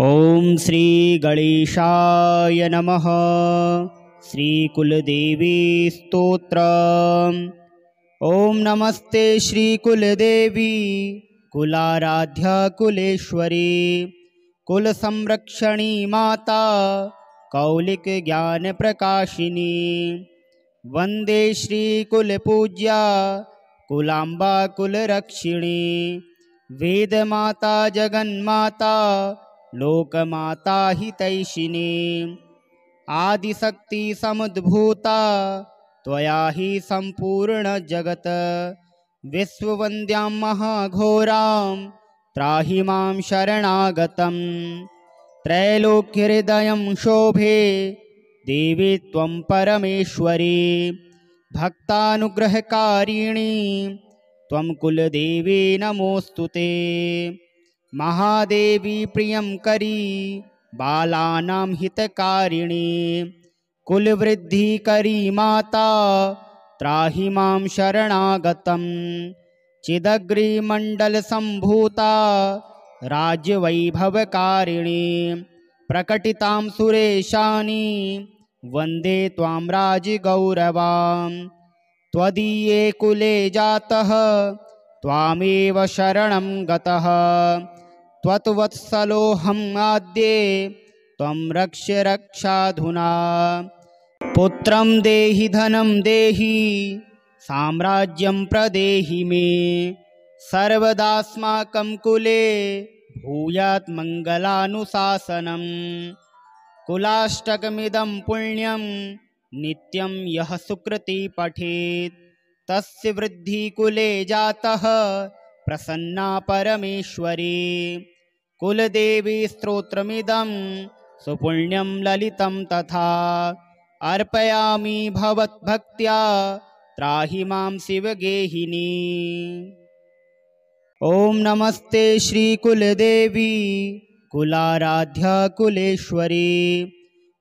ओम श्री गणेशाय नमः। श्री कुलदेवी स्तोत्र। ओम नमस्ते श्री कुलदेवी कुलाराध्या कुलेश्वरी कुल संरक्षणी माता कौलिक ज्ञान प्रकाशिनी। वंदे श्री कुल पूज्या कुलांबा कुलरक्षिणी। वेद माता जगन्माता लोकमाता हितैषिणी। आदिशक्ति समुद्भूता त्वया हि संपूर्ण जगत। विश्ववन्द्यां महाघोरां त्राहि मां शरणागतं। त्रैलोक्यहृदयं शोभे देवी त्वं परमेश्वरी। भक्तानुग्रहकारिणी त्वं कुलदेवी नमोस्तुते। महादेवी प्रियंकरी बालानां हितकारिणी। कुलवृद्धिकरी माता त्राहि मां शरणागतं। चिदग्रिमण्डलसम्भूता राज्यवैभवकारिणी। प्रकटितां सुरेशानी वन्दे त्वां राजगौरवां। त्वदीये कुले जातः त्वामेव शरणं गतः। त्वत्वत्सलोऽहम् आद्ये त्वं रक्ष्य रक्षाधुना। पुत्रं देहि धनं देहि साम्राज्यं प्रदेहि मे। सर्वदास्माकं कुले भूयात् मङ्गलानुशासनम्। कुलाष्टकमिदं पुण्यं नित्यं यः सुकृति पठेत् तस्य वृद्धि कुले जातः प्रसन्ना परमेश्वरी। कुलदेवी स्तोत्रमिदं सुपुण्यं ललितं तथा अर्पयामि भवद्भक्त्या त्राहि मां शिवगेहिनी। ओम नमस्ते श्री कुलदेवी कुलाराध्या कुलेश्वरी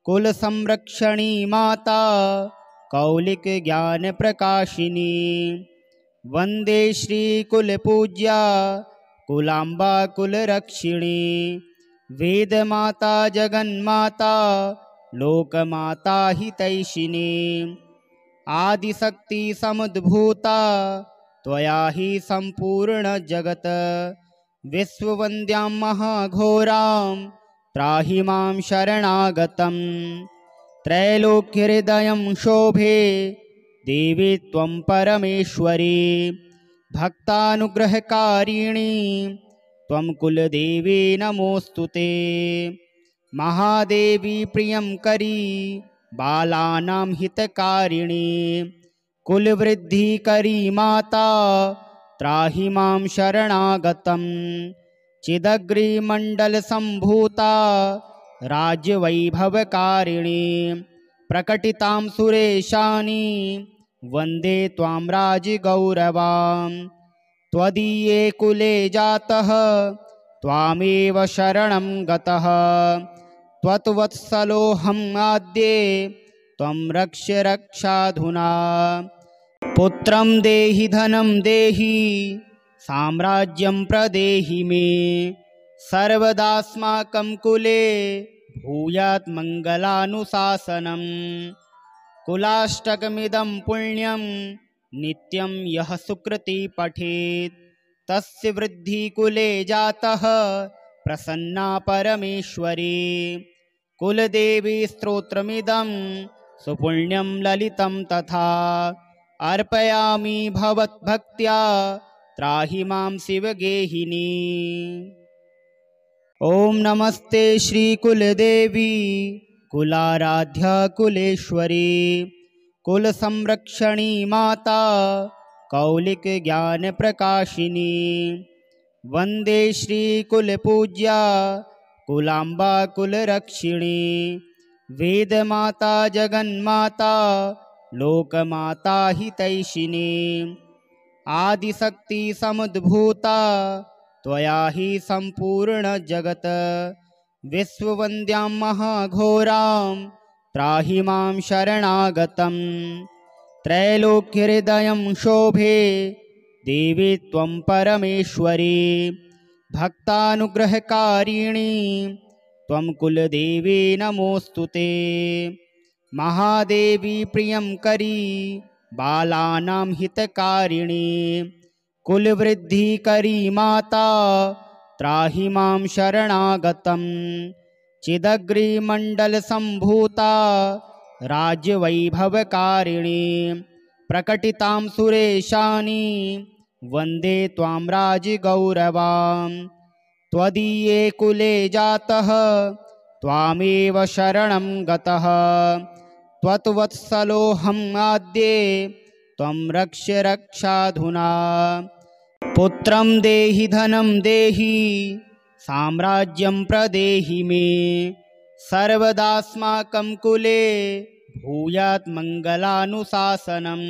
कुल संरक्षणी माता कौलिक ज्ञान प्रकाशिनी। वंदे श्री कुल पूज्या कुलांबा कुलरक्षिणी। वेद माता जगन्माता लोकमाता हितैषिणी। आदिशक्ति समुद्भूता त्वया हि संपूर्ण जगत। विश्ववन्द्यां महाघोरां त्राहि मां शरणागतं। त्रैलोक्यहृदयं शोभे देवी त्वं परमेश्वरी। भक्तानुग्रहकारिणी त्वं कुलदेवी नमोस्तुते। महादेवी प्रियंकरी बालानां हितकारिणी। कुलवृद्धिकरी माता त्राहि मां शरणागतं। चिदग्रिमण्डलसम्भूता राज्यवैभवकारिणी। प्रकटितां सुरेशानी वन्दे त्वां राजगौरवां। त्वदीये कुले जातः त्वामेव शरणं गतः। त्वत्वत्सलोऽहम् आद्ये त्वं रक्ष्य रक्षाधुना। पुत्रं देहि धनं देहि साम्राज्यं प्रदेहि मे। सर्वदास्माकं कुले भूयात् मङ्गलानुशासनम्। कुलाष्टकमिदं पुण्यं नित्यं यः सुकृति पठेत् तस्य वृद्धि कुले जातः प्रसन्ना परमेश्वरी। कुलदेवी स्तोत्रमिदं सुपुण्यं ललितं तथा अर्पयामि भवद्भक्त्या त्राहि मां शिवगेहिनी। ओम नमस्ते श्री कुलदेवी कुलाराध्या कुलेश्वरी कुल संरक्षणी माता कौलिक ज्ञान प्रकाशिनी। वंदे श्री कुल पूज्या कुलांबा कुलरक्षिणी। वेद माता जगन्माता लोकमाता हितैषिणी। आदिशक्ति समुद्भूता त्वया हि संपूर्ण जगत। विश्ववन्द्यां महाघोरां त्राहि मां शरणागतं। त्रैलोक्यहृदयं शोभे देवी त्वं परमेश्वरी। भक्तानुग्रहकारिणी त्वं कुलदेवी नमोऽस्तु ते। महादेवी प्रियंकरी बालानां हितकारिणी कुलवृद्धिकरी माता त्राहि मां शरणागतं। चिदग्रिमण्डलसम्भूता राज्यवैभवकारिणी प्रकटितां सुरेशानि वन्दे त्वां राजगौरवां। त्वदीये कुले जातः त्वामेव शरणं गतः त्वत्वत्सलोऽहम् आद्ये त्वं रक्ष्य रक्षाधुना। पुत्रं देहि धनं देहि साम्राज्यं प्रदेहि मे सर्वदास्माकं कुले भूयात् मङ्गलानुशासनम्।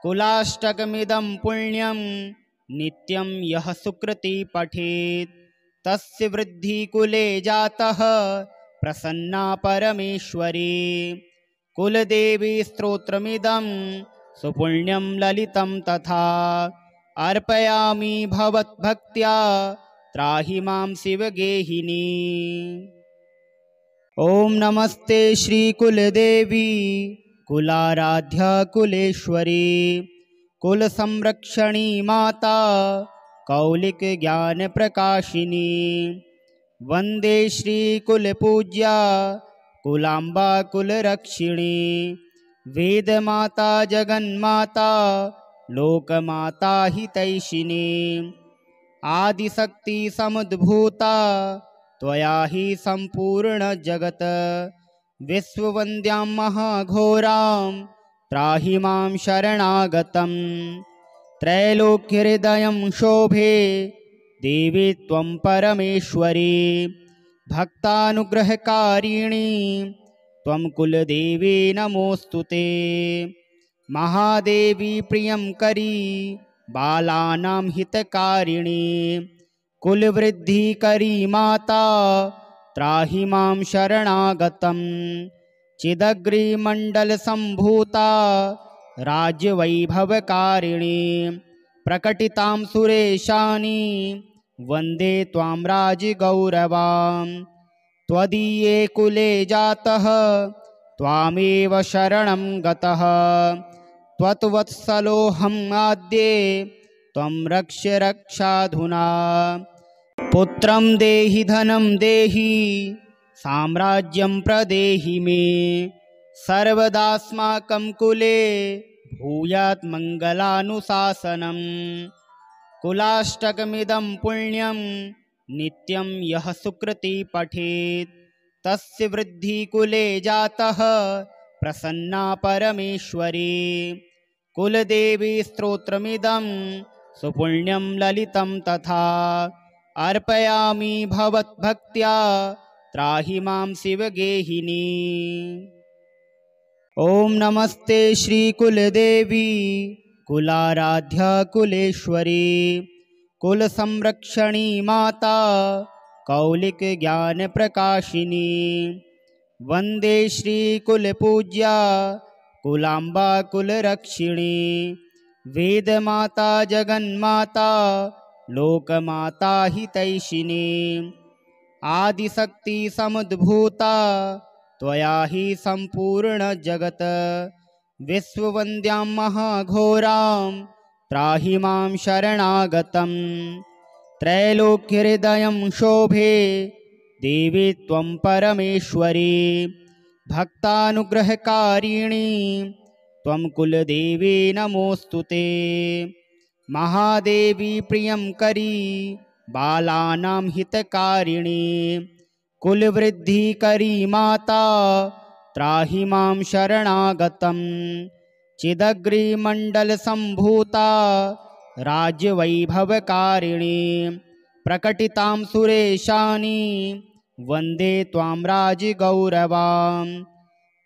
कुलाष्टकमिदं पुण्यं नित्यं यः सुकृति पठेत् तस्य वृद्धिः कुले जातः प्रसन्ना परमेश्वरी। कुलदेवी स्तोत्रमिदं सुपुण्यं ललितं तथा अर्पयामि भवद्भक्त्या त्राहि मां शिवगेहिनी। ॐ नमस्ते श्रीकुलदेवी कुलाराध्या कुलेश्वरी कुलसंरक्षणी माता कौलिकज्ञानप्रकाशिनी। वन्दे श्रीकुलपूज्या कुलाम्बा कुलरक्षिणी वेदमाता जगन्माता लोकमाता हितैषिणी। आदिशक्ति समुद्भूता त्वया हि सम्पूर्णजगत् विश्ववन्द्यां महाघोरां त्राहि मां शरणागतं। त्रैलोक्यहृदयं शोभे देवी त्वं परमेश्वरी भक्तानुग्रहकारिणी त्वं कुलदेवी नमोऽस्तु ते। महादेवी प्रियंकरी बालानां हितकारिणी कुलवृद्धिकरी माता त्राहि मां शरणागतं। चिदग्रिमण्डलसम्भूता राज्यवैभवकारिणी प्रकटितां सुरेशानि वन्दे त्वां राजगौरवां। त्वदीये कुले जातः त्वामेव शरणं गतः त्वत्वत्सलोऽहम् आद्ये त्वं रक्ष्य रक्षाधुना। पुत्रं देहि धनं देहि साम्राज्यं प्रदेहि मे सर्वदास्माकं कुले भूयात् मङ्गलानुशासनम्। कुलाष्टकमिदं पुण्यं नित्यं यः सुकृति पठेत् तस्य वृद्धिः कुले जातः प्रसन्ना परमेश्वरी। कुलदेवी स्तोत्रमिदं सुपुण्यं ललितं तथा अर्पयामि भवद्भक्त्या त्राहि मां शिवगेहिनी। ॐ नमस्ते श्रीकुलदेवी कुलाराध्या कुलेश्वरी कुलसंरक्षणी माता कौलिकज्ञानप्रकाशिनी। वन्दे श्रीकुलपूज्या कुलाम्बा कुलरक्षिणी वेदमाता जगन्माता लोकमाता हितैषिणी। आदिशक्ति समुद्भूता त्वया हि सम्पूर्णजगत् विश्ववन्द्यां महाघोरां त्राहि मां शरणागतं। त्रैलोक्यहृदयं शोभे देवी त्वं परमेश्वरी भक्तानुग्रहकारिणी त्वं कुलदेवी नमोऽस्तु ते। महादेवी प्रियंकरी बालानां हितकारिणी कुलवृद्धिकरी माता त्राहि मां शरणागतं। चिदग्रिमण्डलसम्भूता राज्यवैभवकारिणी प्रकटितां सुरेशानि वन्दे त्वां राजगौरवां।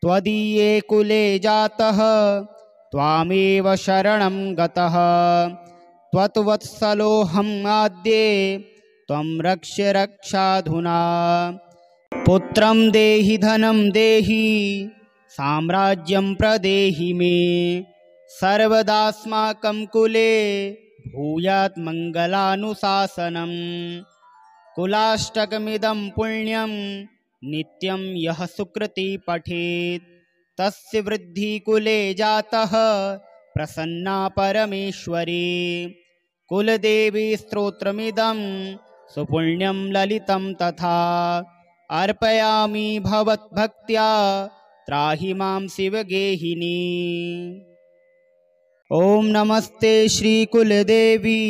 त्वदीये कुले जातः त्वामेव शरणं गतः त्वत्वत्सलोऽहम् आद्ये त्वं रक्ष्य रक्षाधुना। पुत्रं देहि धनं देहि साम्राज्यं प्रदेहि मे सर्वदास्माकं कुले भूयात् मङ्गलानुशासनम्। कुलाष्टकमिदं पुण्यं नित्यं यः सुकृति पठेत् तस्य वृद्धिः कुले जातः प्रसन्ना परमेश्वरी। कुलदेवी स्तोत्रमिदं सुपुण्यं ललितं तथा अर्पयामि भवद्भक्त्या त्राहि मां शिवगेहिनी। ॐ नमस्ते श्रीकुलदेवी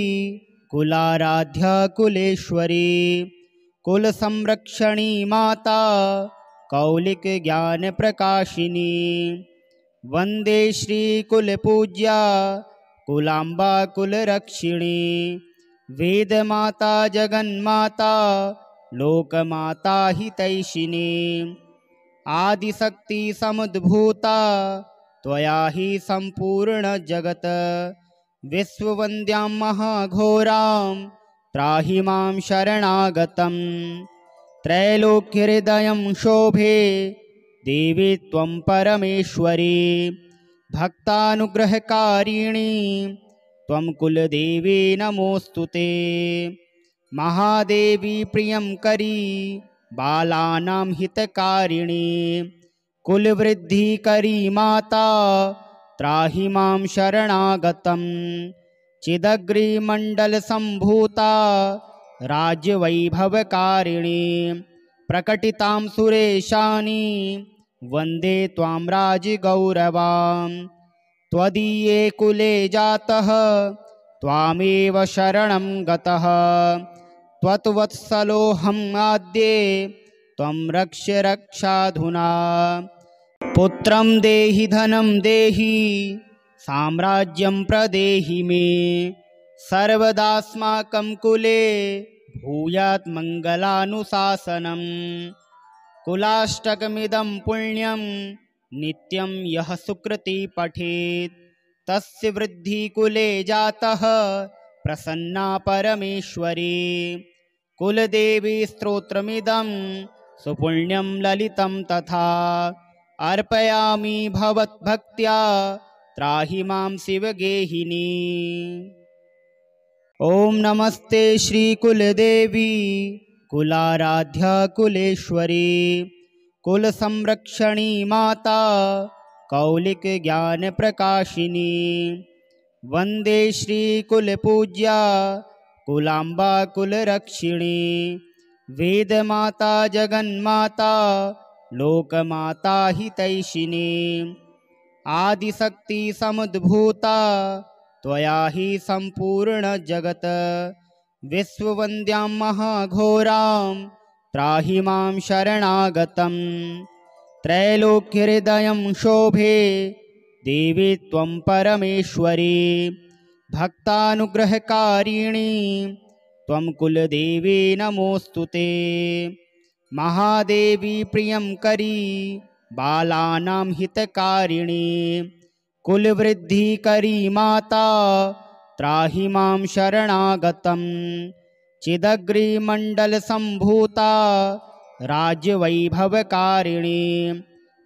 कुलाराध्या कुलेश्वरी कुलसंरक्षणी माता कौलिकज्ञानप्रकाशिनी। वन्दे श्रीकुलपूज्या कुलाम्बा कुलरक्षिणी वेदमाता जगन्माता लोकमाता हितैषिणी। आदिशक्ति समुद्भूता त्वया हि सम्पूर्ण जगत् विश्ववन्द्यां महाघोरां त्राहि मां शरणागतं। त्रैलोक्यहृदयं शोभे देवी त्वं परमेश्वरी भक्तानुग्रहकारिणी त्वं कुलदेवी नमोऽस्तुते। महादेवी प्रियंकरी बालानां हितकारिणी कुलवृद्धिकरी माता त्राहि मां शरणागतं। चिदग्रिमण्डलसम्भूता राज्यवैभवकारिणी प्रकटितां सुरेशानी वन्दे त्वां राजगौरवां। त्वदीये कुले जातः त्वामेव शरणं गतः त्वत्वत्सलोऽहम् आद्ये त्वं रक्ष रक्षाधुना। पुत्रं देहि धनं देहि साम्राज्यं प्रदेहि मे सर्वदास्माकं कुले भूयात् मङ्गलानुशासनम्। कुलाष्टकमिदं पुण्यं नित्यं यः सुकृति पठेत् तस्य वृद्धिः कुले जातः प्रसन्ना परमेश्वरी। कुलदेवी स्तोत्रमिदं सुपुण्यं ललितं तथा अर्पयामि भवद्भक्त्या त्राहि मां शिवगेहिनी। ॐ नमस्ते श्रीकुलदेवी कुलाराध्या कुलेश्वरी कुलसंरक्षणी माता कौलिकज्ञानप्रकाशिनी। वन्दे श्रीकुलपूज्या कुलाम्बा कुलरक्षिणी वेदमाता जगन्माता लोकमाता हितैषिणी। आदिशक्ति समुद्भूता त्वया हि सम्पूर्ण जगत् विश्ववन्द्यां महाघोरां त्राहि मां शरणागतं। त्रैलोक्यहृदयं शोभे देवी त्वं परमेश्वरी भक्तानुग्रहकारिणी त्वं कुलदेवी नमोऽस्तुते। महादेवी प्रियंकरी बालानां हितकारिणी कुलवृद्धिकरी माता त्राहि मां शरणागतं। चिदग्रिमण्डलसम्भूता राज्यवैभवकारिणी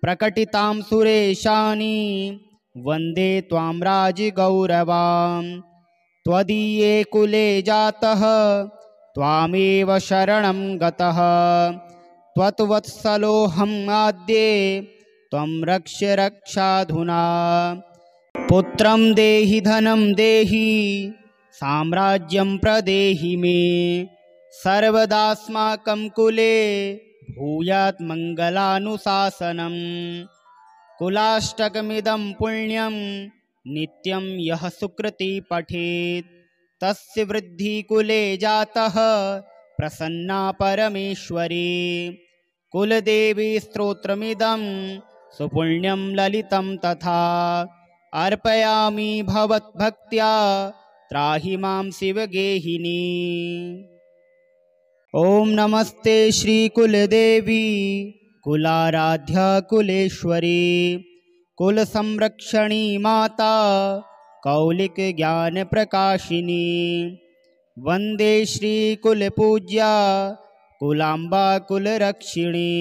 प्रकटितां सुरेशानी वन्दे त्वां राजगौरवां। त्वदीये कुले जातः त्वामेव शरणं गतः त्वत्वत्सलोऽहम् आद्ये त्वं रक्ष रक्षाधुना। पुत्रं देहि धनं देहि साम्राज्यं प्रदेहि मे सर्वदास्माकं कुले भूयात् मङ्गलानुशासनम्। कुलाष्टकमिदं पुण्यं नित्यं यः सुकृति पठेत् तस्य वृद्धिः कुले जातः प्रसन्ना परमेश्वरी। कुलदेवी स्तोत्रमिदं सुपुण्यं ललितं तथा अर्पयामि भवद्भक्त्या त्राहि मां शिवगेहिनी। ॐ नमस्ते श्रीकुलदेवी कुलाराध्या कुलेश्वरी कुलसंरक्षणी माता कौलिकज्ञानप्रकाशिनी। वन्दे श्रीकुलपूज्या कुलाम्बा कुलरक्षिणी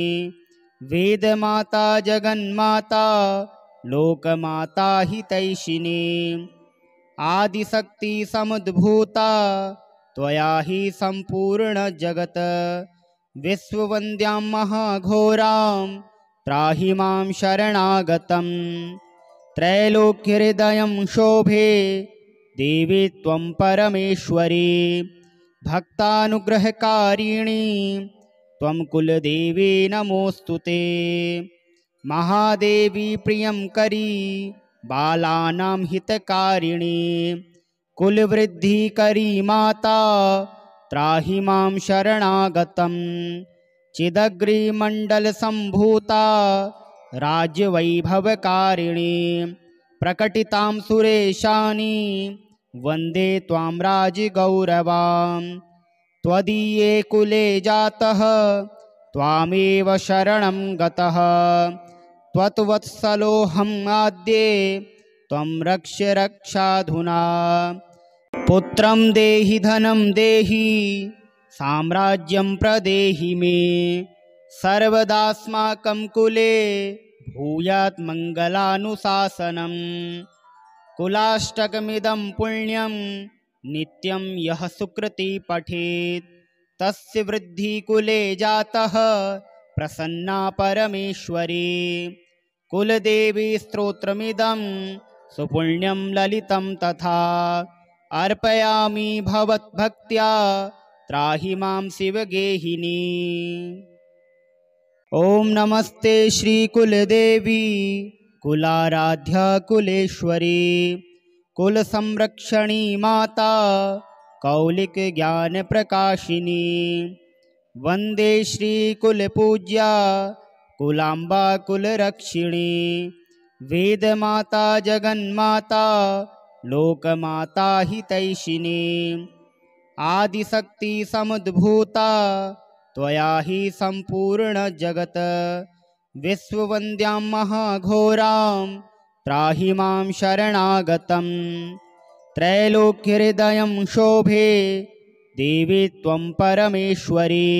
वेदमाता जगन्माता लोकमाता हितैषिणी। आदिशक्ति समुद्भूता त्वया हि सम्पूर्णजगत् विश्ववन्द्यां महाघोरां त्राहि मां शरणागतं त्रैलोक्यहृदयं शोभे देवी त्वं परमेश्वरी भक्तानुग्रहकारिणी त्वं कुलदेवी नमोऽस्तु ते महादेवी प्रियंकरी बालानां हितकारिणी कुलवृद्धिकरी माता त्राहि मां शरणागतं चिदग्रिमण्डलसम्भूता राज्यवैभवकारिणी प्रकटितां सुरेशानी वन्दे त्वां राजगौरवां त्वदीये कुले जातः त्वामेव शरणं गतः त्वत्वत्सलोऽहम् आद्ये त्वं रक्ष रक्षाधुना पुत्रं देहि धनं देहि साम्राज्यं प्रदेहि मे सर्वदास्माकं कुले भूयात् मङ्गलानुशासनम् कुलाष्टकमिदं पुण्यं नित्यं यः सुकृति पठेत् तस्य वृद्धि कुले जातः प्रसन्ना परमेश्वरी कुलदेवी स्तोत्रमिदं सुपुण्यं ललितं तथा अर्पयामि भवद्भक्त्या त्राहि मां शिवगेहिनी। ओम नमस्ते श्रीकुलदेवी कुलाराध्या कुलेश्वरी कुलसंरक्षणी माता कौलिक ज्ञान प्रकाशिनी वंदे श्रीकुलपूज्या कुलांबा कुलरक्षिणी वेदमाता जगन्माता लोकमाता हितैषिणी आदिशक्ति समुद्भूता त्वया हि सम्पूर्णजगत् विश्ववन्द्यां महाघोरां त्राहि मां शरणागतं त्रैलोक्यहृदयं शोभे देवी त्वं परमेश्वरी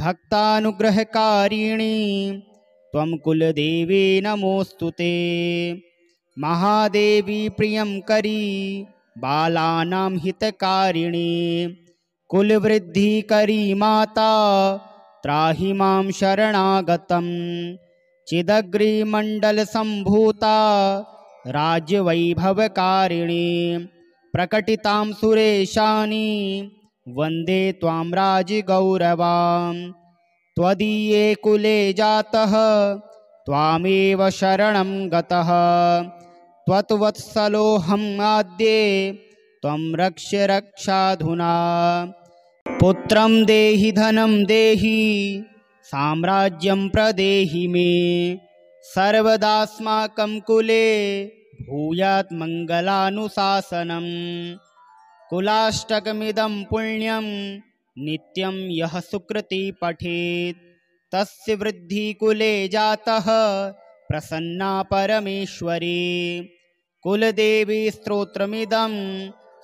भक्तानुग्रहकारिणी त्वं कुलदेवी नमोऽस्तु ते महादेवी प्रियंकरी बालानां हितकारिणी कुलवृद्धिकरी माता त्राहि मां शरणागतं चिदग्रिमण्डलसम्भूता राज्यवैभवकारिणी प्रकटितां सुरेशानी वन्दे त्वां राजगौरवां त्वदीये कुले जातः त्वामेव शरणं गतः त्वत्वत्सलोऽहम् आद्ये त्वं रक्ष रक्षाधुना पुत्रं देहि धनं देहि साम्राज्यं प्रदेहि मे सर्वदास्माकं कुले भूयात् मङ्गलानुशासनम् कुलाष्टकमिदं पुण्यं नित्यं यः सुकृति पठेत् तस्य वृद्धि कुले जातः प्रसन्ना परमेश्वरी कुलदेवी स्तोत्रमिदं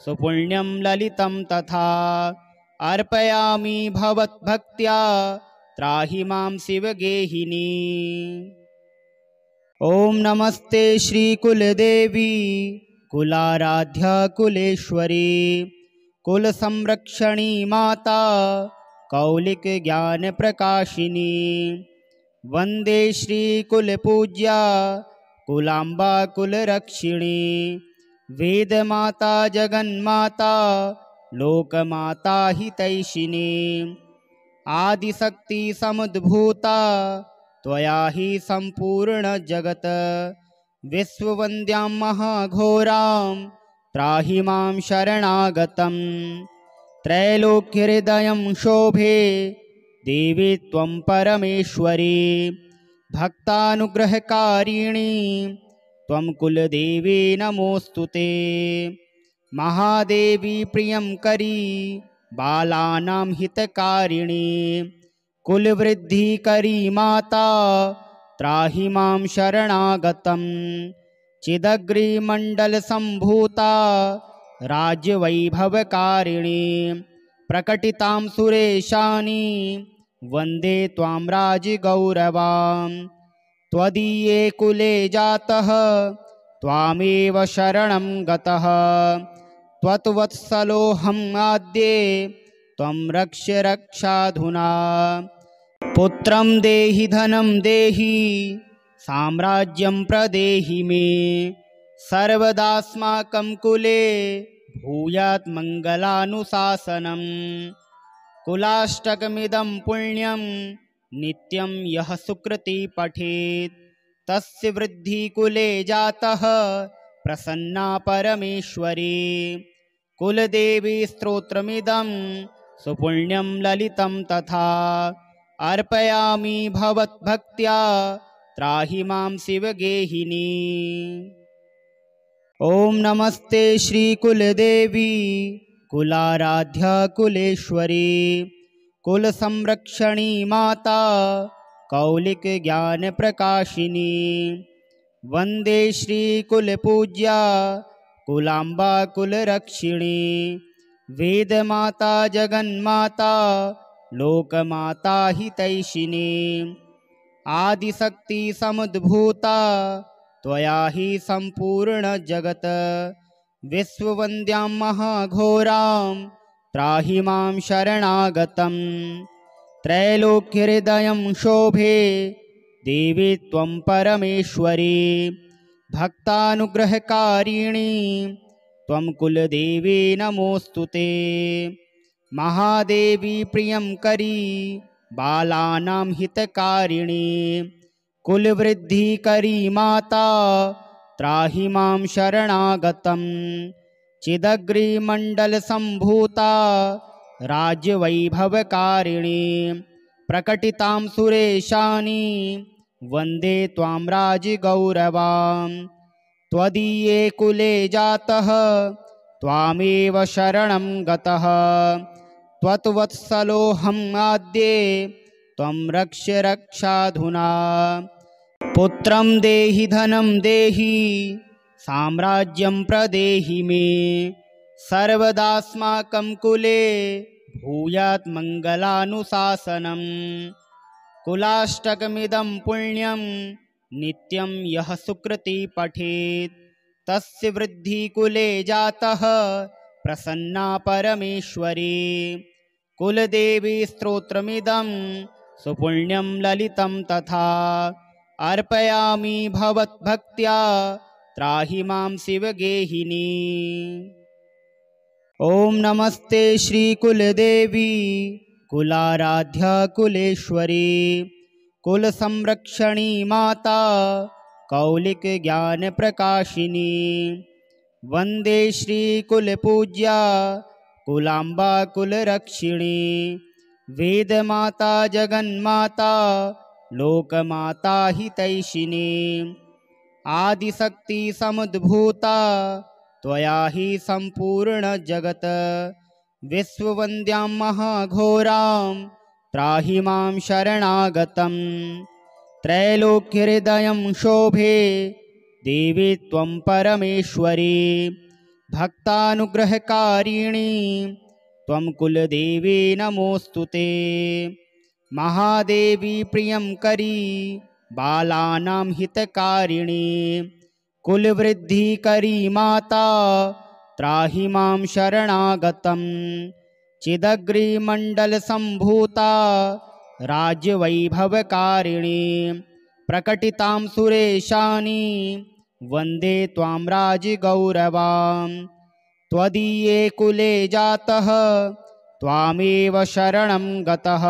सुपुण्यं ललितं तथा अर्पयामि भवद्भक्त्या त्राहि मां शिवगेहिनी। ओम नमस्ते श्रीकुलदेवी कुलाराध्या कुलेश्वरी कुलसंरक्षणी माता कौलिक ज्ञान प्रकाशिनी वन्दे श्रीकुलपूज्या कुलांबा कुलरक्षिणी वेदमाता जगन्माता लोकमाता हितैषिणी आदिशक्ति समुद्भूता त्वया हि सम्पूर्णजगत् विश्ववन्द्यां महाघोरां त्राहि मां शरणागतं त्रैलोक्यहृदयं शोभे देवी त्वं परमेश्वरी भक्तानुग्रहकारिणी त्वं कुलदेवी नमोऽस्तु ते महादेवी प्रियंकरी बालानां हितकारिणी कुलवृद्धिकरी माता त्राहि मां शरणागतं चिदग्रिमण्डलसम्भूता राज्यवैभवकारिणी प्रकटितां सुरेशानी वन्दे त्वां राजगौरवां त्वदीये कुले जातः त्वामेव शरणं गतः त्वत्वत्सलोऽहम् आद्ये त्वं रक्ष्य रक्षाधुना। पुत्रं देहि धनं देहि साम्राज्यं प्रदेहि मे, सर्वदास्माकं कुले भूयात् मङ्गलानुशासनम्। कुलाष्टकमिदं पुण्यं नित्यं यः सुकृति पठेत्, तस्य वृद्धिः कुले जातः प्रसन्ना परमेश्वरी। कुलदेवी स्तोत्रमिदं सुपुण्यं ललितं तथा, अर्पयामि भवद्भक्त्या त्राहि मां शिवगेहिनी। ॐ नमस्ते श्रीकुलदेवी कुलाराध्या कुलेश्वरी, कुलसंरक्षणी माता कौलिकज्ञानप्रकाशिनी। वन्दे श्रीकुलपूज्या कुलाम्बा कुलरक्षिणी, वेदमाता जगन्माता लोकमाता हितैषिणी। आदिशक्ति समुद्भूता त्वया हि सम्पूर्ण जगत्, विश्ववन्द्यां महाघोरां त्राहि मां शरणागतम्। त्रैलोक्यहृदयं शोभे देवी त्वं परमेश्वरी, भक्तानुग्रहकारिणी त्वं कुलदेवी नमोऽस्तुते। महादेवी प्रियंकरी बालानां हितकारिणी, कुलवृद्धिकरी माता त्राहि मां शरणागतम्। चिदग्रिमण्डलसम्भूता राज्यवैभवकारिणी, प्रकटितां सुरेशानी वन्दे त्वां राजगौरवां। त्वदीये कुले जातः त्वामेव शरणं गतः, त्वत्वत्सलोऽहम् आद्ये त्वं रक्ष्य रक्षाधुना। पुत्रं देहि धनं देहि साम्राज्यं प्रदेहि मे, सर्वदास्माकं कुले भूयात् मङ्गलानुशासनम्। कुलाष्टकमिदं पुण्यं नित्यं यः सुकृति पठेत्, तस्य वृद्धिः कुले जातः प्रसन्ना परमेश्वरी। कुलदेवी स्तोत्रमिदं सुपुण्यं ललितं तथा, अर्पयामि भवद्भक्त्या त्राहि मां शिवगेहिनी। ॐ नमस्ते श्रीकुलदेवी कुलाराध्या कुलेश्वरी, कुलसंरक्षणी माता कौलिकज्ञानप्रकाशिनी। वन्दे श्रीकुलपूज्या कुलाम्बा कुलरक्षिणी, वेदमाता जगन्माता लोकमाता हितैषिणी। आदिशक्ति समुद्भूता त्वया हि सम्पूर्ण जगत्, विश्ववन्द्यां महाघोरां त्राहि मां शरणागतम्। त्रैलोक्यहृदयं शोभे देवी त्वं परमेश्वरी, भक्तानुग्रहकारिणी त्वं कुलदेवी नमोऽस्तुते। महादेवी प्रियंकरी बालानां हितकारिणी, कुलवृद्धिकरी माता त्राहि मां शरणागतम्। चिदग्रिमण्डलसम्भूता राज्यवैभवकारिणी, प्रकटितां सुरेशानी वन्दे त्वां राजगौरवां। त्वदीये कुले जातः त्वामेव शरणं गतः,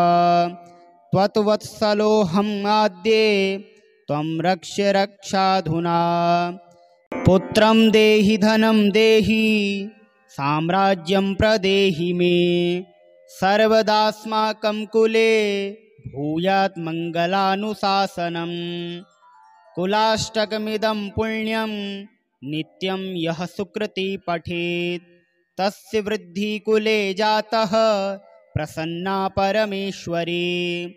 त्वत्वत्सलोऽहम् आद्ये त्वं रक्ष्य रक्षाधुना। पुत्रं देहि धनं देहि साम्राज्यं प्रदेहि मे, सर्वदास्माकं कुले भूयात् मङ्गलानुशासनम्। कुलाष्टकमिदं पुण्यं नित्यं यः सुकृति पठेत्, तस्य वृद्धिः कुले जातः प्रसन्ना परमेश्वरी।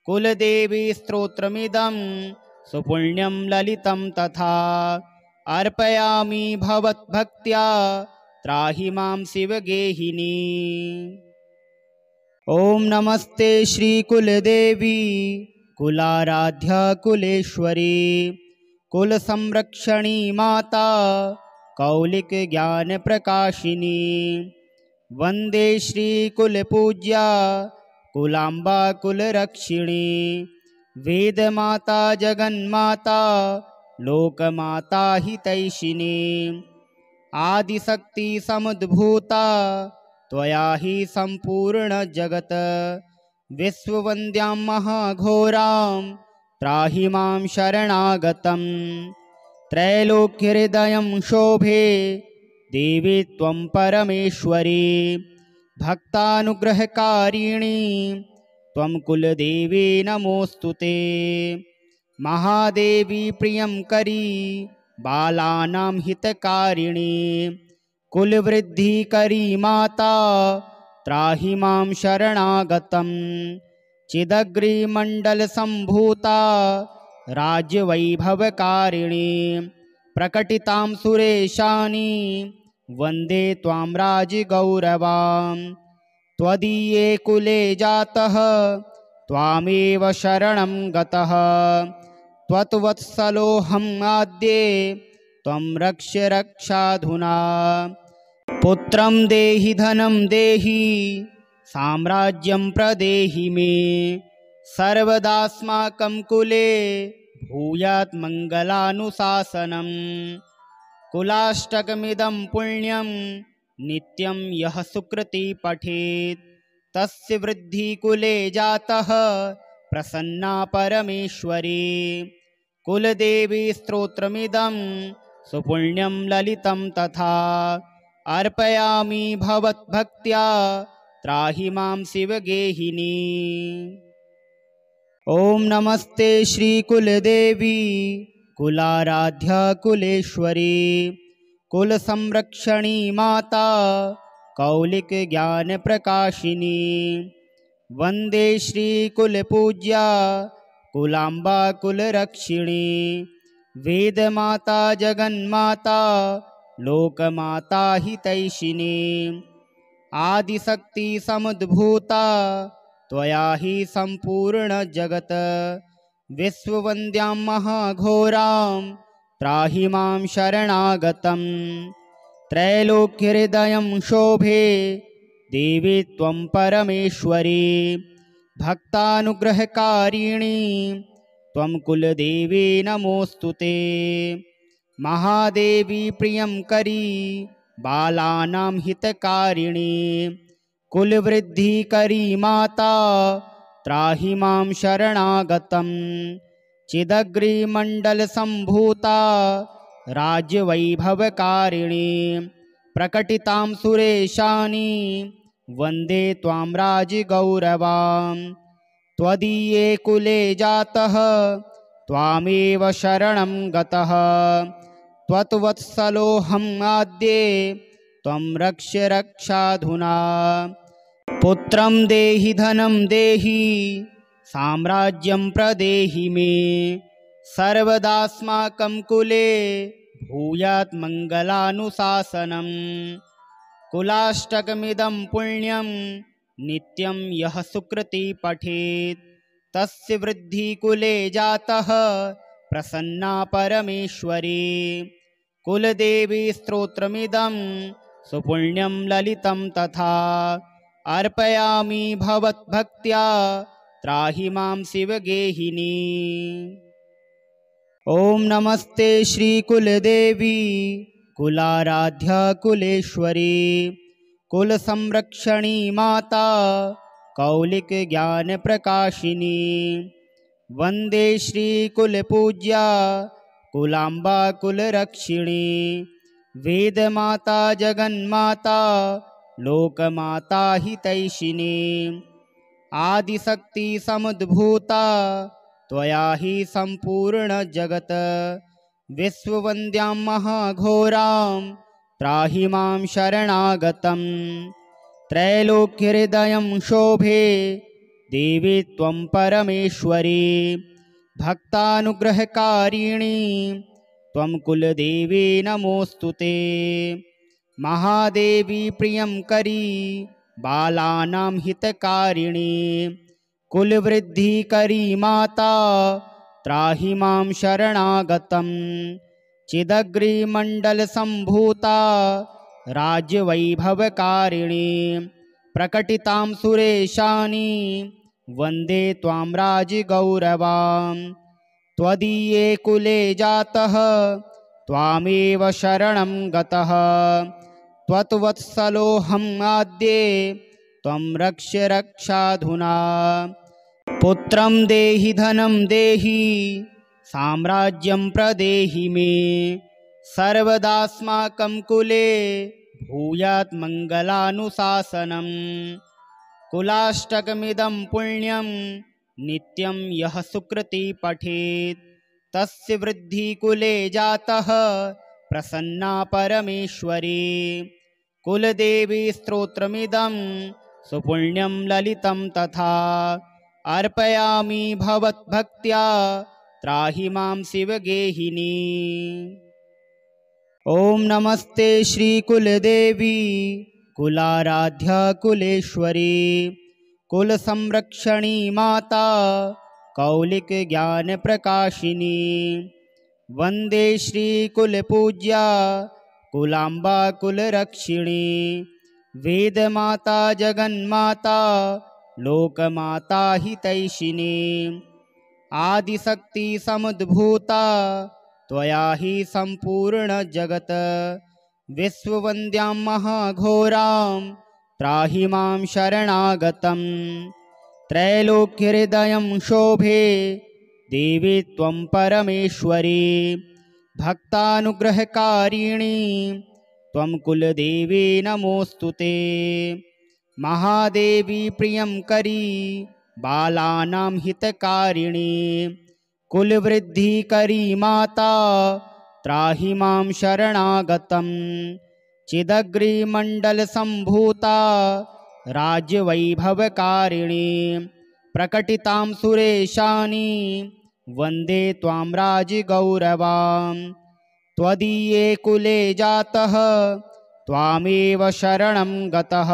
कुलदेवी स्तोत्रमिदं सुपुण्यं ललितं तथा, अर्पयामि भवद्भक्त्या त्राहि मां शिवगेहिनी। ॐ नमस्ते श्रीकुलदेवी कुलाराध्या कुलेश्वरी, कुलसंरक्षणी माता कौलिकज्ञानप्रकाशिनी वन्दे श्रीकुलपूज्या कुलाम्बा कुलरक्षिणी वेदमाता जगन्माता लोकमाता हितैषिणी आदिशक्ति समुद्भूता त्वया हि सम्पूर्ण जगत् विश्ववन्द्यां महाघोरां त्राहि मां शरणागतम् त्रैलोक्यहृदयं शोभे देवी त्वं परमेश्वरी भक्तानुग्रहकारिणी त्वं कुलदेवी नमोऽस्तुते महादेवी प्रियंकरी बालानां हितकारिणी कुलवृद्धिकरी माता त्राहि मां शरणागतं चिदग्रिमण्डलसम्भूता राज्यवैभवकारिणी प्रकटितां सुरेशानी वन्दे त्वां राजगौरवां त्वदीये कुले जातः त्वामेव शरणं गतः त्वत्वत्सलोऽहम् आद्ये त्वं रक्ष्य रक्षाधुना पुत्रं देहि धनं देहि साम्राज्यं प्रदेहि मे सर्वदास्माकं कुले भूयात् मङ्गलानुशासनम् कुलाष्टकमिदं पुण्यं नित्यं यः सुकृती पठेत् तस्य वृद्धिः कुले जातः प्रसन्ना परमेश्वरी कुलदेवी स्तोत्रमिदं सुपुण्यं ललितं तथा अर्पयामि भवद्भक्त्या त्राहि मां शिवगेहिनी। ॐ नमस्ते श्रीकुलदेवी कुलाराध्या कुलेश्वरी कुलसंरक्षणी माता कौलिकज्ञानप्रकाशिनी वन्दे श्रीकुलपूज्या कुलाम्बा कुलरक्षिणी वेदमाता जगन्माता लोकमाता हितैषिणी आदिशक्ति समुद्भूता त्वया हि सम्पूर्ण जगत् विश्ववन्द्यां महाघोरां त्राहि मां शरणागतं त्रैलोक्यहृदयं शोभे देवी त्वं परमेश्वरी भक्तानुग्रहकारिणी त्वं कुलदेवी नमोऽस्तुते महादेवी प्रियंकरी बालानां हितकारिणी कुलवृद्धिकरी माता त्राहि मां शरणागतं चिदग्रिमण्डलसम्भूता राज्यवैभवकारिणी प्रकटितां सुरेशानी वन्दे त्वां राजगौरवां त्वदीये कुले जातः त्वामेव शरणं गतः त्वत्वत्सलोऽहम् आद्ये त्वं रक्ष्य रक्षाधुना पुत्रं देहि धनं देहि साम्राज्यं प्रदेहि मे सर्वदास्माकं कुले भूयात् मङ्गलानुशासनम् कुलाष्टकमिदं पुण्यं नित्यं यः सुकृती पठेत् तस्य वृद्धिः कुले जातः प्रसन्ना परमेश्वरी कुलदेवी स्तोत्रमिदं सुपुण्यं ललितं तथा अर्पयामि भवद्भक्त्या त्राहि मां शिवगेहिनी। ॐ नमस्ते श्रीकुलदेवी कुलाराध्या कुलेश्वरी कुलसंरक्षणी माता कौलिकज्ञानप्रकाशिनी वन्दे श्रीकुलपूज्या कुलाम्बा कुलरक्षिणी वेदमाता जगन्माता लोकमाता हितैषिणी आदिशक्ति समुद्भूता त्वया हि सम्पूर्ण जगत् विश्ववन्द्यां महाघोरां त्राहि मां शरणागतं त्रैलोक्यहृदयं शोभे देवी त्वं परमेश्वरी भक्तानुग्रहकारिणी त्वं कुलदेवी नमोऽस्तुते महादेवी प्रियंकरी बालानां हितकारिणी कुलवृद्धिकरी माता त्राहि मां शरणागतं चिदग्रिमण्डलसम्भूता राज्यवैभवकारिणी प्रकटितां सुरेशानि वन्दे त्वां राजगौरवां त्वदीये कुले जातः त्वामेव शरणं गतः त्वत्वत्सलोऽहम् आद्ये त्वं रक्ष्य रक्षाधुना पुत्रं देहि धनं देहि साम्राज्यं प्रदेहि मे सर्वदास्माकं कुले भूयात् मङ्गलानुशासनम् कुलाष्टकमिदं पुण्यं नित्यं यः सुकृति पठेत् तस्य वृद्धि कुले जातः प्रसन्ना परमेश्वरी कुलदेवी स्तोत्रमिदं सुपुण्यं ललितं तथा अर्पयामि भवद्भक्त्या त्राहि मां शिवगेहिनी। ॐ नमस्ते श्रीकुलदेवी कुलाराध्या कुलेश्वरी कुलसंरक्षणी माता कौलिकज्ञानप्रकाशिनी वन्दे श्रीकुलपूज्या कुलाम्बा कुलरक्षिणी वेदमाता जगन्माता लोकमाता हितैषिणी आदिशक्ति समुद्भूता त्वया हि सम्पूर्ण जगत् विश्ववन्द्यां महाघोरां त्राहि मां शरणागतं त्रैलोक्यहृदयं शोभे देवी त्वं परमेश्वरी भक्तानुग्रहकारिणी त्वं कुलदेवी नमोऽस्तुते महादेवी प्रियंकरी बालानां हितकारिणी कुलवृद्धिकरी माता त्राहि मां शरणागतं चिदग्रिमण्डलसम्भूता राज्यवैभवकारिणी प्रकटितां सुरेशानि वन्दे त्वां राजगौरवां त्वदीये कुले जातः त्वामेव शरणं गतः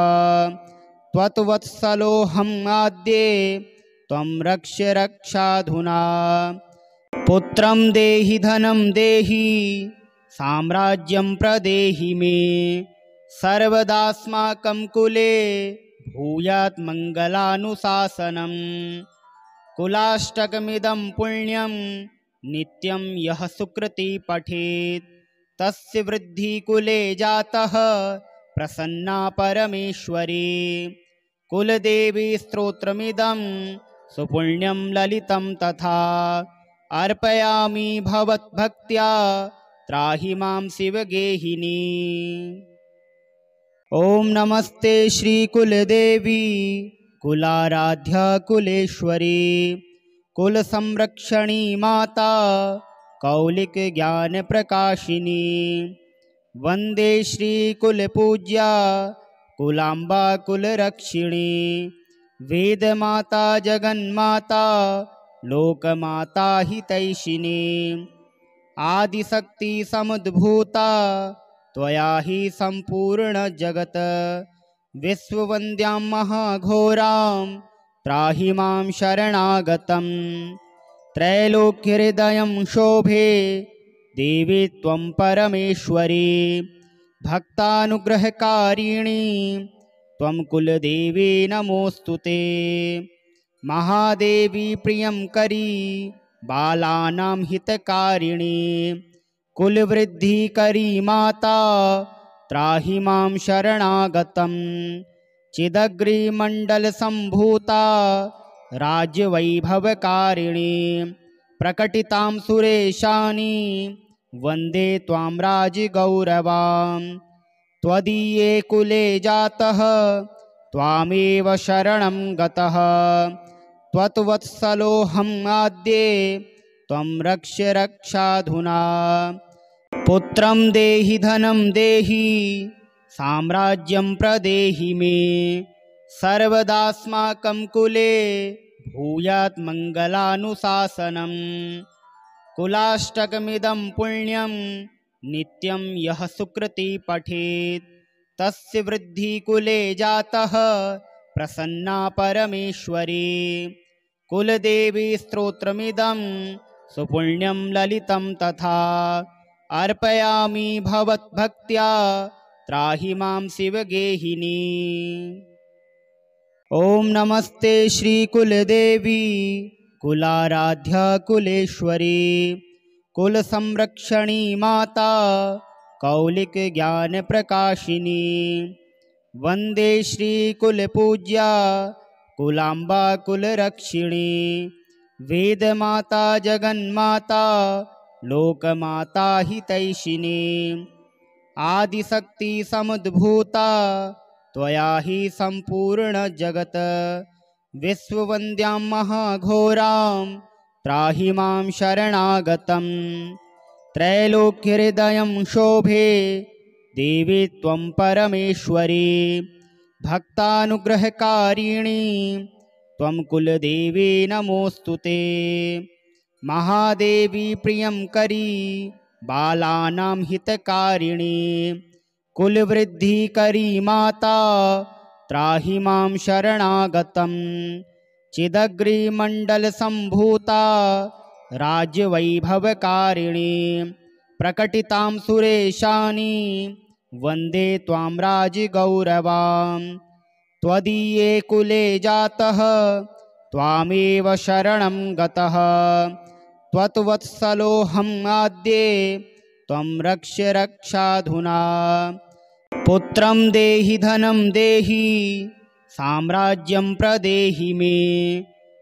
त्वत्वत्सलोऽहम् आद्ये त्वं रक्ष्य रक्षाधुना पुत्रं देहि धनं देहि साम्राज्यं प्रदेहि मे सर्वदास्माकं कुले भूयात् मङ्गलानुशासनम् कुलाष्टकमिदं पुण्यं नित्यं यः सुकृति पठेत् तस्य वृद्धि कुले जातः प्रसन्ना परमेश्वरी कुलदेवी स्तोत्रमिदं सुपुण्यं ललितं तथा अर्पयामि भवद्भक्त्या त्राहि मां शिवगेहिनी। ॐ नमस्ते श्रीकुलदेवी कुलाराध्या कुलेश्वरी कुलसंरक्षणी माता कौलिकज्ञानप्रकाशिनी वन्दे श्रीकुलपूज्या कुलाम्बा कुलरक्षिणी वेदमाता जगन्माता लोकमाता हितैषिणी आदिशक्ति समुद्भूता त्वया हि सम्पूर्ण जगत् विश्ववन्द्यां महाघोरां त्राहि मां शरणागतं त्रैलोक्यहृदयं शोभे देवी त्वं परमेश्वरी भक्तानुग्रहकारिणी त्वं कुलदेवी नमोऽस्तुते महादेवी प्रियंकरी बालानां हितकारिणी कुलवृद्धिकरी माता त्राहि मां शरणागतं चिदग्रिमण्डलसम्भूता राज्यवैभवकारिणी प्रकटितां सुरेशानि वन्दे त्वां राजगौरवां त्वदीये कुले जातः त्वामेव शरणं गतः त्वत्वत्सलोऽहम् आद्ये त्वं रक्ष्य रक्षाधुना पुत्रं देहि धनं देहि साम्राज्यं प्रदेहि मे सर्वदास्माकं कुले भूयात् मङ्गलानुशासनम् कुलाष्टकमिदं पुण्यं नित्यं यः सुकृति पठेत् तस्य वृद्धि कुले जातः प्रसन्ना परमेश्वरी कुलदेवी स्तोत्रमिदं सुपुण्यं ललितं तथा अर्पयामि भवद्भक्त्या त्राहि मां शिवगेहिनी। ॐ नमस्ते श्रीकुलदेवी कुलाराध्या कुलेश्वरी कुलसंरक्षणी माता कौलिक ज्ञान प्रकाशिनी। वन्दे श्रीकुलपूज्या कुलाम्बा कुलरक्षिणी वेदमाता जगन्माता लोकमाता हितैषिणी। आदिशक्ति समुद्भूता त्वया हि सम्पूर्ण जगत् विश्ववन्द्यां महाघोरां त्राहि मां शरणागतं। त्रैलोक्यहृदयं शोभे देवी त्वं परमेश्वरी भक्तानुग्रहकारिणी त्वं कुलदेवी नमोऽस्तुते। महादेवी प्रियंकरी बालानां हितकारिणी कुलवृद्धिकरी माता त्राहि मां शरणागतं। चिदग्रिमण्डलसम्भूता राज्यवैभवकारिणी प्रकटितां सुरेशानी वन्दे त्वां राजगौरवां। त्वदीये कुले जातः त्वामेव शरणं गतः त्वत्वत्सलोऽहम् आद्ये त्वं रक्ष्य रक्षाधुना। पुत्रं देहि धनं देहि साम्राज्यं प्रदेहि मे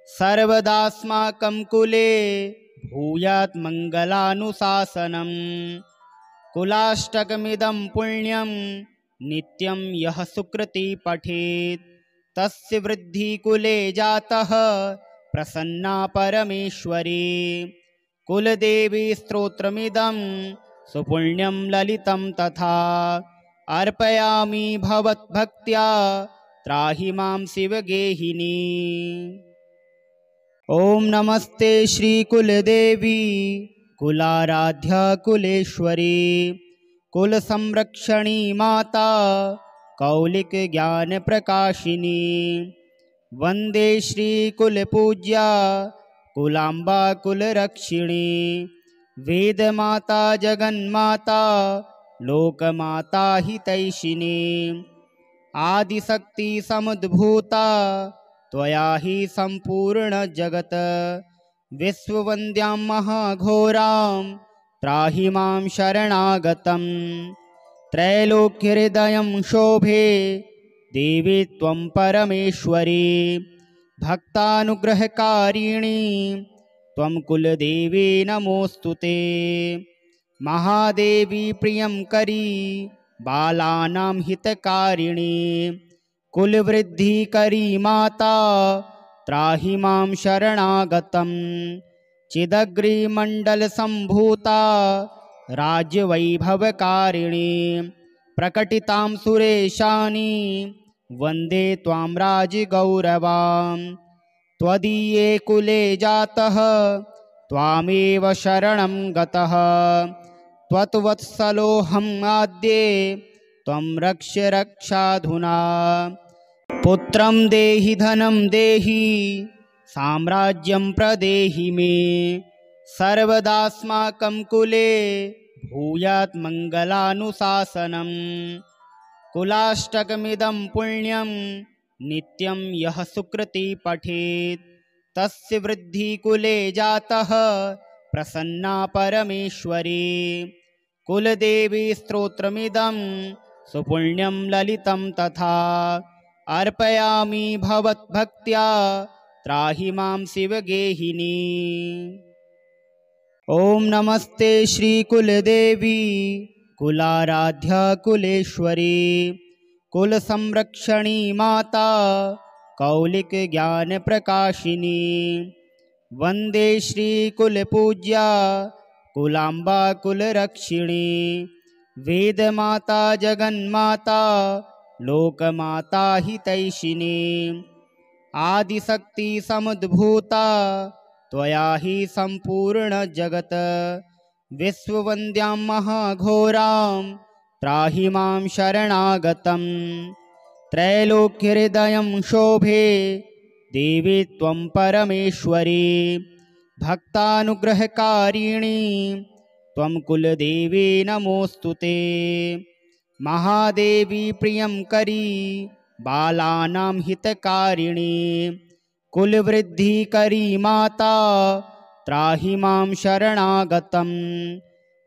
सर्वदास्माकं कुले भूयात् मङ्गलानुशासनम्। कुलाष्टकमिदं पुण्यं नित्यं यः सुकृती पठेत् तस्य वृद्धि कुले जातः प्रसन्ना परमेश्वरी। कुलदेवी स्तोत्रमिदं सुपुण्यं ललितं तथा अर्पयामि भवद्भक्त्या त्राहि मां शिवगेहिनी। ॐ नमस्ते श्रीकुलदेवी कुलाराध्या कुलेश्वरी कुलसंरक्षणी माता कौलिक ज्ञान प्रकाशिनी। वन्दे श्रीकुलपूज्या कुलाम्बा कुलरक्षिणी वेदमाता जगन्माता लोकमाता हितैषिणी। आदिशक्ति समुद्भूता त्वया हि सम्पूर्ण जगत् विश्ववन्द्यां महाघोरां त्राहि मां शरणागतं। त्रैलोक्यहृदयं शोभे देवी त्वं परमेश्वरी भक्तानुग्रहकारिणी त्वं कुलदेवी नमोऽस्तुते। महादेवी प्रियंकरी बालानां हितकारिणी कुलवृद्धिकरी माता त्राहि मां शरणागतं। चिदग्रिमण्डलसम्भूता राज्यवैभवकारिणी प्रकटितां सुरेशानी वन्दे त्वां राजगौरवां। त्वदीये कुले जातः त्वामेव शरणं गतः त्वत्वत्सलोऽहम् आद्ये त्वं रक्ष्य रक्षाधुना। पुत्रं देहि धनं देहि साम्राज्यं प्रदेहि मे सर्वदास्माकं कुले भूयात् मङ्गलानुशासनम्। कुलाष्टकमिदं पुण्यं नित्यं यः सुकृती पठेत् तस्य वृद्धि कुले जातः प्रसन्ना परमेश्वरी। कुलदेवी स्तोत्रमिदं सुपुण्यं ललितं तथा अर्पयामि भवद्भक्त्या त्राहि मां शिवगेहिनी। ॐ नमस्ते श्रीकुलदेवी कुलाराध्या कुलेश्वरी कुलसंरक्षणी माता कौलिक ज्ञान प्रकाशिनी। वन्दे श्रीकुलपूज्या कुलाम्बा कुलरक्षिणी वेदमाता जगन्माता लोकमाता हितैषिणी। आदिशक्ति समुद्भूता त्वया हि सम्पूर्ण जगत् विश्ववन्द्यां महाघोरां त्राहि मां शरणागतं। त्रैलोक्यहृदयं शोभे देवी त्वं परमेश्वरी भक्तानुग्रहकारिणी त्वं कुलदेवी नमोऽस्तु ते। महादेवी प्रियंकरी बालानां हितकारिणी कुलवृद्धिकरी माता त्राहि मां शरणागतं।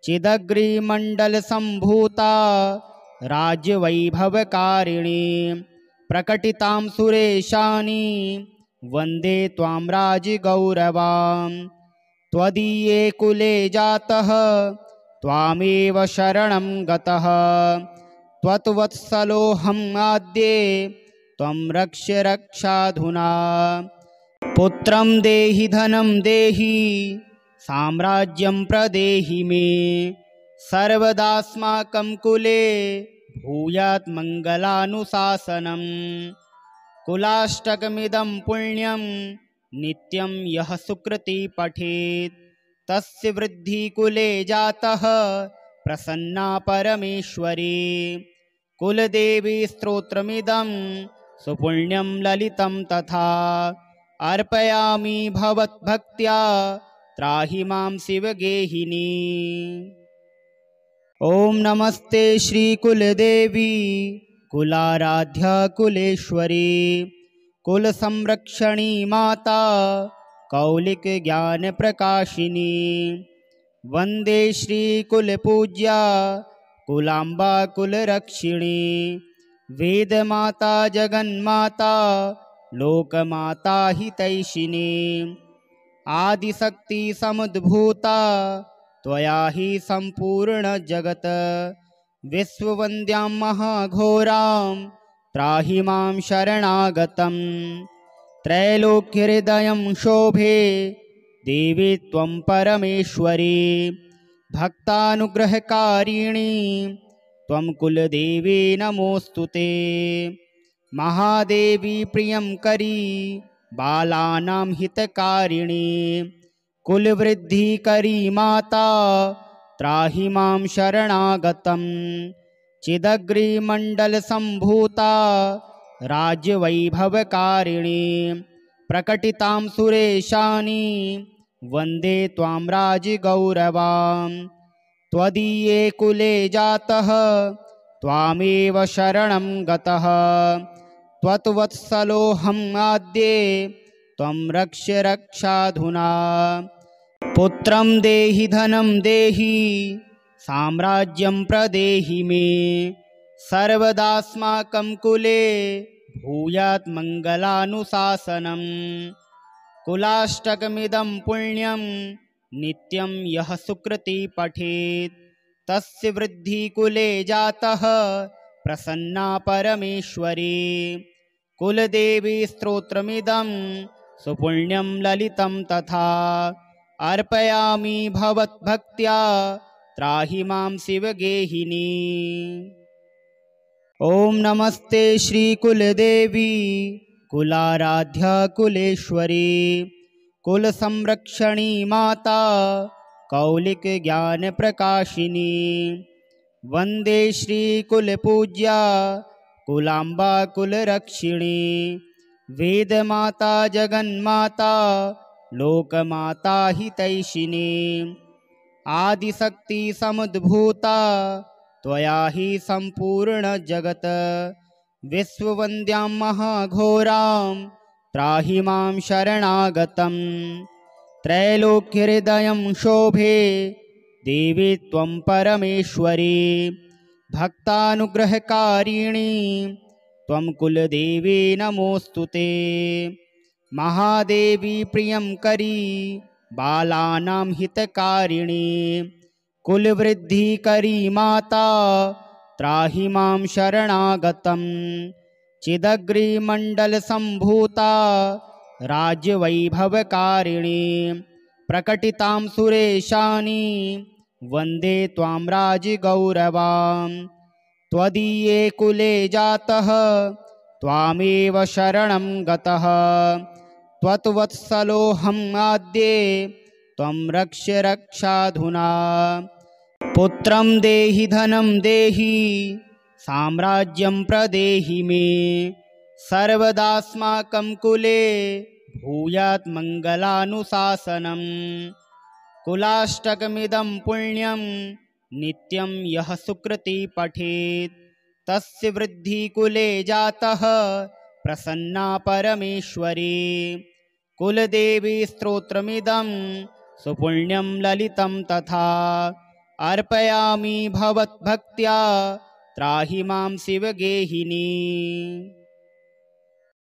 चिदग्रिमण्डलसम्भूता राज्यवैभवकारिणी प्रकटितां सुरेशानि वन्दे त्वां राजगौरवाम्। त्वदीये कुले जातः त्वामेव शरणं गतः त्वत्वत्सलोऽहम् आद्ये त्वं रक्ष्य रक्षाधुना। पुत्रं देहि धनं देहि साम्राज्यं प्रदेहि मे सर्वदास्माकं कुले भूयात् मङ्गलानुशासनम्। कुलाष्टकमिदं पुण्यं नित्यं यः सुकृति पठेत् तस्य वृद्धि कुले जातः प्रसन्ना परमेश्वरी। कुलदेवी स्तोत्रमिदं सुपुण्यं ललितं तथा अर्पयामि भवद्भक्त्या त्राहि मां शिवगेहिनी। ॐ नमस्ते श्रीकुलदेवी कुलाराध्या कुलेश्वरी कुलसंरक्षणी माता कौलिकज्ञानप्रकाशिनी। वन्दे श्रीकुलपूज्या कुलाम्बा कुलरक्षिणी वेदमाता जगन्माता लोकमाता हितैषिणी। आदिशक्ति समुद्भूता त्वया हि सम्पूर्णजगत् विश्ववन्द्यां महाघोरां त्राहि मां शरणागतं। त्रैलोक्यहृदयं शोभे देवी त्वं परमेश्वरी भक्तानुग्रहकारिणी त्वं कुलदेवी नमोऽस्तु ते। महादेवी प्रियंकरी बालानां हितकारिणी कुलवृद्धिकरी माता त्राहि मां शरणागतं। चिदग्रिमण्डलसम्भूता राज्यवैभवकारिणी प्रकटितां सुरेशानि वन्दे त्वां राजगौरवाम्। त्वदीये कुले जातः त्वामेव शरणं गतः त्वत्वत्सलोऽहम् आद्ये त्वं रक्ष्य रक्षाधुना। पुत्रं देहि धनं देहि साम्राज्यं प्रदेहि मे सर्वदास्माकं कुले भूयात् मङ्गलानुशासनम्। कुलाष्टकमिदं पुण्यं नित्यं यः सुकृति पठेत् तस्य वृद्धि कुले जातः प्रसन्ना परमेश्वरी। कुलदेवी स्तोत्रमिदं सुपुण्यं ललितं तथा अर्पयामि भवद्भक्त्या त्राहि मां शिवगेहिनी। ॐ नमस्ते श्रीकुलदेवी कुलाराध्या कुलेश्वरी कुलसंरक्षणी माता कौलिकज्ञानप्रकाशिनी। वन्दे श्रीकुलपूज्या कुलाम्बा कुलरक्षिणी वेदमाता जगन्माता लोकमाता हितैषिणी। आदिशक्ति समुद्भूता त्वया हि सम्पूर्णजगत् विश्ववन्द्यां महाघोरां त्राहि मां शरणागतं। त्रैलोक्यहृदयं शोभे देवी त्वं परमेश्वरी भक्तानुग्रहकारिणी त्वं कुलदेवी नमोऽस्तु ते। महादेवी प्रियंकरी बालानां हितकारिणी कुलवृद्धिकरी माता त्राहि मां शरणागतं। चिदग्रिमण्डलसम्भूता राज्यवैभवकारिणी प्रकटितां सुरेशानि वन्दे त्वां राजगौरवाम्। त्वदीये कुले जातः त्वामेव शरणं गतः त्वत्वत्सलोऽहम् आद्ये त्वं रक्ष्य रक्षाधुना। पुत्रं देहि धनं देहि साम्राज्यं प्रदेहि मे सर्वदास्माकं कुले भूयात् मङ्गलानुशासनम्। कुलाष्टकमिदं पुण्यं नित्यं यः सुकृति पठेत् तस्य वृद्धि कुले जातः प्रसन्ना परमेश्वरी। कुलदेवी स्तोत्रमिदं सुपुण्यं ललितं तथा अर्पयामि भवद्भक्त्या त्राहि मां शिवगेहिनी।